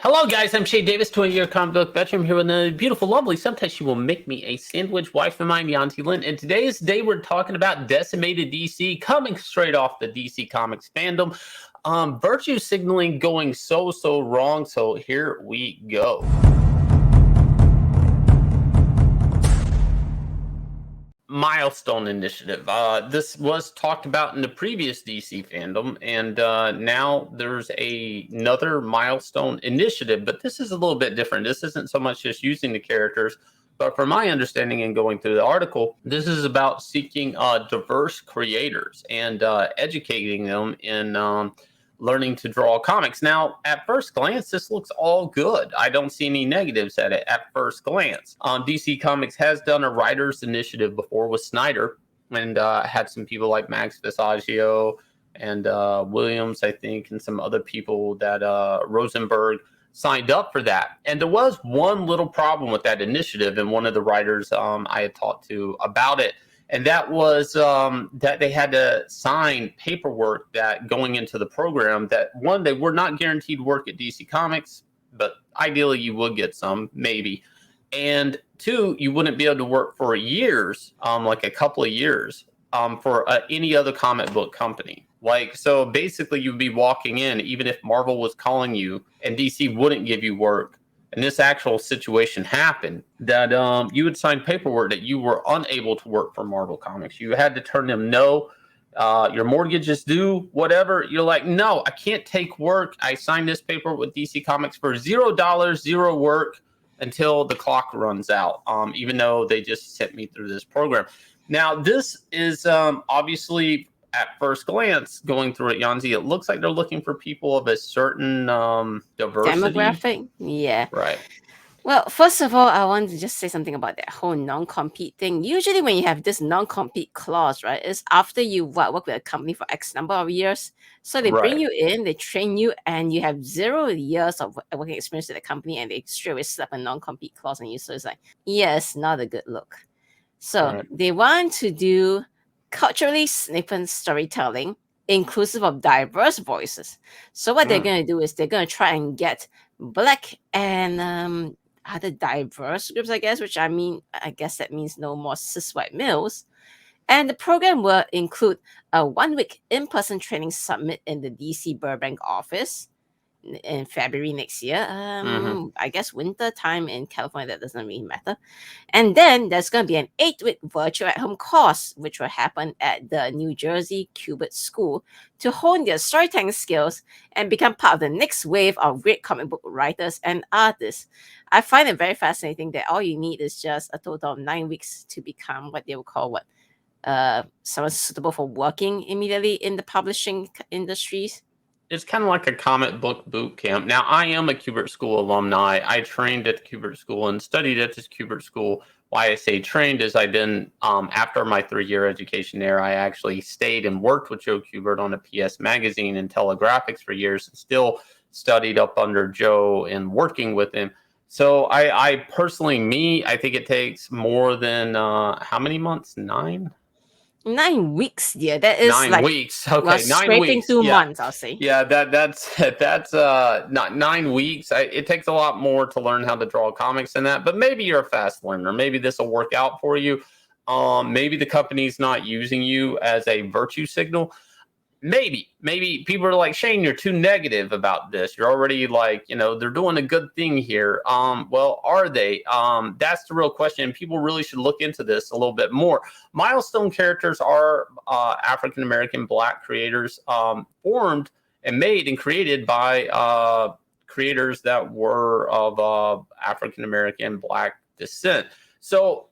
Hello, guys. I'm Shay Davis, 20-year comic book veteran. I'm here with a beautiful, lovely, sometimes she will make me a sandwich wife of mine, Yanzi Lynn. And today's day, we're talking about decimated DC, coming straight off the DC Comics fandom. Virtue signaling going so wrong. So here we go. Milestone Initiative. This was talked about in the previous DC fandom, and now there's another Milestone Initiative, but this is a little bit different. This isn't so much just using the characters, but from my understanding and going through the article, this is about seeking diverse creators and educating them in learning to draw comics. Now, at first glance, this looks all good. I don't see any negatives at it at first glance. DC Comics has done a writers initiative before with Snyder, and had some people like Max Visaggio and Williams, I think, and some other people that Rosenberg signed up for that. And there was one little problem with that initiative, and one of the writers I had talked to about it, and that was that they had to sign paperwork that going into the program that, one, they were not guaranteed work at DC Comics, but ideally you would get some, maybe. And two, you wouldn't be able to work for years, like a couple of years, for any other comic book company. Like, so basically you'd be walking in, even if Marvel was calling you and DC wouldn't give you work, and this actual situation happened, that you would sign paperwork that you were unable to work for Marvel Comics. You had to turn them no, your mortgage is due, whatever. You're like, no, I can't take work. I signed this paper with DC Comics for $0, zero work until the clock runs out, even though they just sent me through this program. Now, this is obviously, at first glance, going through it, Yanzi, it looks like they're looking for people of a certain diversity. Demographic? Yeah. Right. Well, first of all, I want to just say something about that whole non-compete thing. Usually when you have this non-compete clause, right, it's after you work with a company for X number of years. So they bring Right. you in, they train you, and you have 0 years of working experience at the company, and they straight away slap a non-compete clause on you. So it's like, yes, not a good look. So Right. they want to do culturally significant storytelling, inclusive of diverse voices. So what they're going to do is they're going to try and get Black and other diverse groups, I guess, which I guess that means no more cis white males. And the program will include a 1-week in-person training summit in the DC Burbank office in February next year. I guess winter time in California, that doesn't really matter. And then there's going to be an 8-week virtual at-home course, which will happen at the New Jersey Cubit School to hone their storytelling skills and become part of the next wave of great comic book writers and artists. I find it very fascinating that all you need is just a total of 9 weeks to become what they will call someone suitable for working immediately in the publishing industries. It's kind of like a comic book boot camp. Now, I am a Kubert School alumni. I trained at the Kubert School and studied at this Kubert School. Why I say trained is I then, after my 3-year education there, I actually stayed and worked with Joe Kubert on a PS Magazine and Telegraphics for years, and still studied up under Joe and working with him. So I personally, I think it takes more than, how many months? 9? 9 weeks, yeah. That is 9 like weeks. Okay, 9 scraping weeks. 2 Yeah. months, I'll say. Yeah, that's not 9 weeks. It takes a lot more to learn how to draw comics than that. But maybe you're a fast learner. Maybe this will work out for you. Maybe the company's not using you as a virtue signal. Maybe people are like, Shane, you're too negative about this. You're already like, they're doing a good thing here. Well, are they? That's the real question. People really should look into this a little bit more. Milestone characters are African-American Black creators, formed and made and created by creators that were of African-American Black descent. So,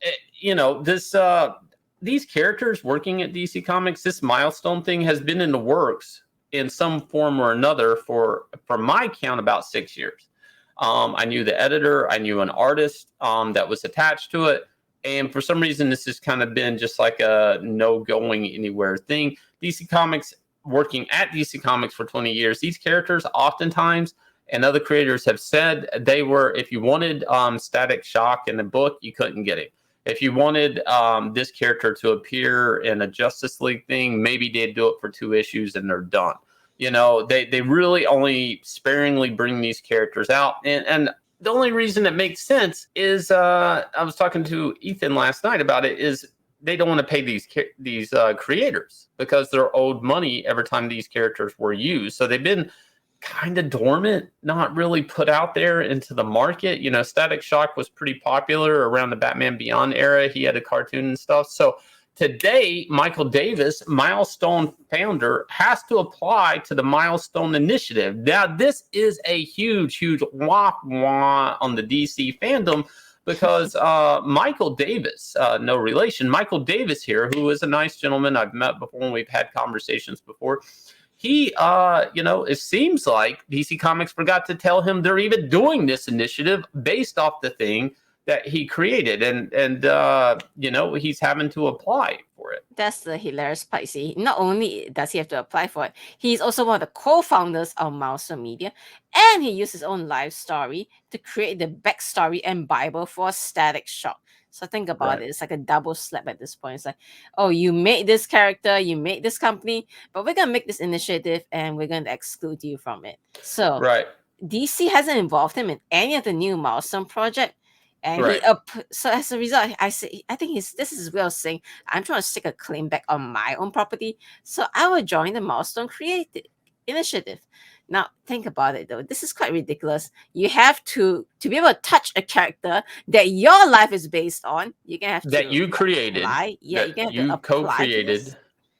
these characters working at DC Comics, this Milestone thing has been in the works in some form or another for my count, about 6 years. I knew the editor, I knew an artist that was attached to it. And for some reason, this has kind of been just like a no going anywhere thing. DC Comics, working at DC Comics for 20 years, these characters oftentimes, and other creators have said, they were, if you wanted Static Shock in the book, you couldn't get it. If you wanted this character to appear in a Justice League thing, maybe they'd do it for 2 issues and they're done. They really only sparingly bring these characters out, and the only reason it makes sense is I was talking to Ethan last night about it, is they don't want to pay these creators because they're owed money every time these characters were used. So they've been kind of dormant, not really put out there into the market. Static Shock was pretty popular around the Batman Beyond era. He had a cartoon and stuff. So today, Michael Davis, Milestone founder, has to apply to the Milestone Initiative. Now, this is a huge, huge wah-wah on the DC fandom because Michael Davis, no relation, Michael Davis here, who is a nice gentleman I've met before and we've had conversations before, he, it seems like DC Comics forgot to tell him they're even doing this initiative based off the thing that he created, and he's having to apply for it. That's the hilarious part. See, not only does he have to apply for it, he's also one of the co-founders of Milestone Media, and he used his own life story to create the backstory and Bible for Static Shock. So think about it. It's like a double slap at this point. It's like, oh, you made this character, you made this company, but we're going to make this initiative and we're going to exclude you from it. So DC hasn't involved him in any of the new Milestone project. And so as a result, I think this is his way of saying, I'm trying to stick a claim back on my own property, so I will join the Milestone Initiative. Now, think about it, though. This is quite ridiculous. You have to be able to touch a character that your life is based on. You're going to have to that you created. Apply. Yeah, that you co-created.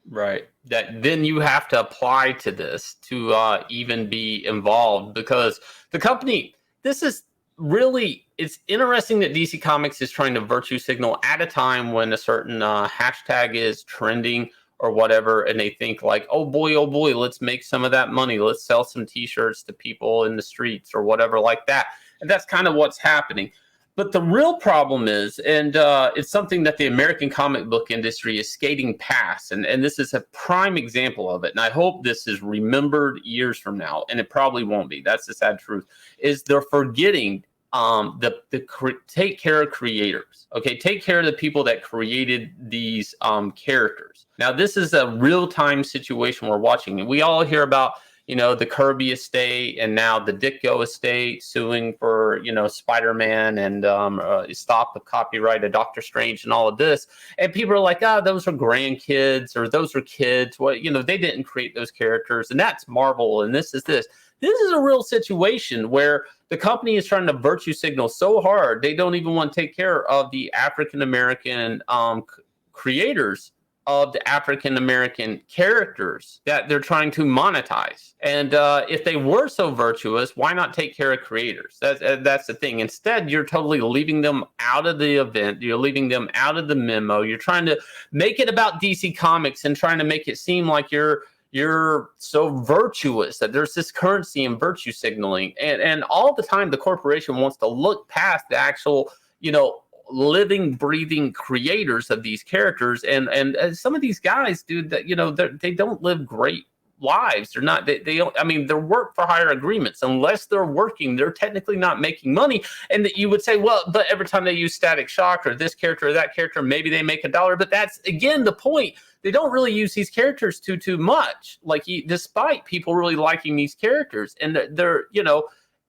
Right. That then you have to apply to this to even be involved, because the company, this is really, it's interesting that DC Comics is trying to virtue signal at a time when a certain hashtag is trending or whatever, and they think like, oh boy, let's make some of that money. Let's sell some t-shirts to people in the streets or whatever like that. And that's kind of what's happening. But the real problem is, and it's something that the American comic book industry is skating past, and this is a prime example of it, and I hope this is remembered years from now, and it probably won't be. That's the sad truth, is they're forgetting take care of creators. Okay, take care of the people that created these characters. Now, this is a real-time situation we're watching, and we all hear about the Kirby estate and now the Ditko estate suing for, Spider-Man and stop the copyright of Doctor Strange and all of this. And people are like, those are grandkids, or those are kids. Well, they didn't create those characters, and that's Marvel, and this is this. This is a real situation where the company is trying to virtue signal so hard, they don't even want to take care of the African-American creators of the African-American characters that they're trying to monetize. And if they were so virtuous, why not take care of creators? That's the thing. Instead, you're totally leaving them out of the event. You're leaving them out of the memo. You're trying to make it about DC Comics and trying to make it seem like you're so virtuous, that there's this currency in virtue signaling. And all the time, the corporation wants to look past the actual, living, breathing creators of these characters, and some of these guys, dude, that they don't live great lives. They're not. They don't. I mean, they're work for hire agreements. Unless they're working, they're technically not making money. And that you would say, well, but every time they use Static Shock or this character or that character, maybe they make $1. But that's again the point. They don't really use these characters too much. Like, despite people really liking these characters, and they're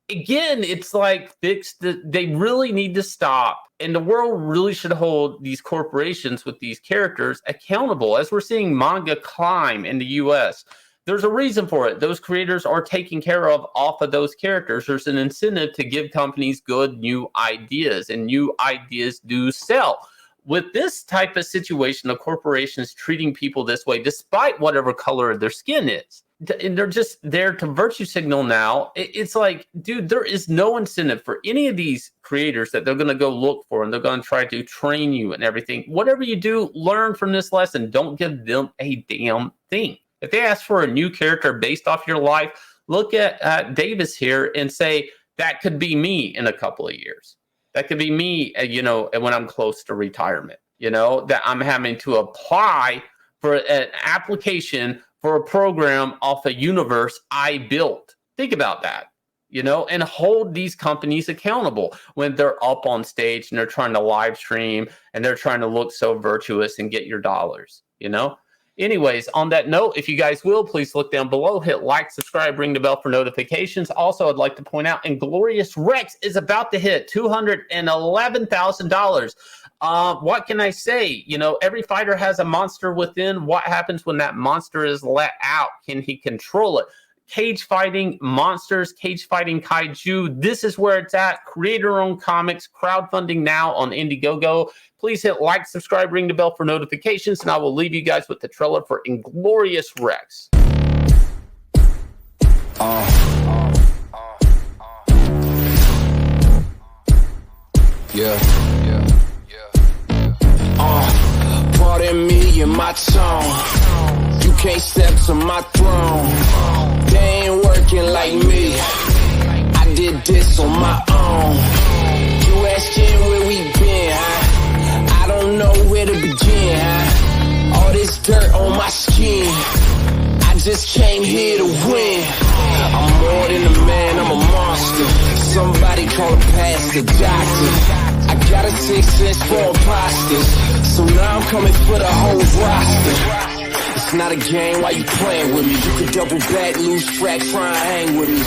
again, it's like they really need to stop. And the world really should hold these corporations with these characters accountable. As we're seeing manga climb in the US, there's a reason for it. Those creators are taken care of off of those characters. There's an incentive to give companies good new ideas, and new ideas do sell. With this type of situation, a corporation is treating people this way, despite whatever color their skin is. And they're just there to virtue signal now. It's like, dude, there is no incentive for any of these creators that they're going to go look for, and they're going to try to train you and everything. Whatever you do, learn from this lesson. Don't give them a damn thing. If they ask for a new character based off your life, look at Davis here and say, that could be me in a couple of years. That could be me, when I'm close to retirement, that I'm having to apply for an application for a program off a universe I built. Think about that, and hold these companies accountable when they're up on stage and they're trying to live stream and they're trying to look so virtuous and get your dollars, Anyways, on that note, if you guys will, please look down below, hit like, subscribe, ring the bell for notifications. Also, I'd like to point out Inglorious Rex is about to hit $211,000. What can I say? You know, every fighter has a monster within. What happens when that monster is let out? Can he control it? Cage fighting monsters, cage fighting kaiju. This is where it's at. Creator-owned comics, crowdfunding now on Indiegogo. Please hit like, subscribe, ring the bell for notifications, and I will leave you guys with the trailer for Inglorious Rex. Pardon me and my tone. You can't step to my throne. They ain't working like me. I did this on my own. You asking where we been, huh? I don't know where to begin, huh? All this dirt on my skin. I just came here to win. I'm more than a man, I'm a monster. Somebody call a pastor, doctor. I got a 6 cents for imposters. So now I'm coming for the whole roster. It's not a game, why you playing with me? You could double back, lose track, try and hang with me.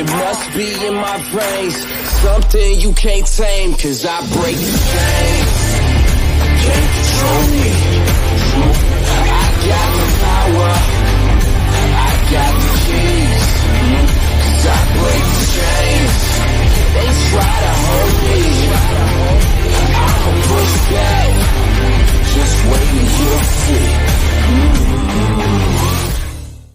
It must be in my veins, something you can't tame, cause I break the game.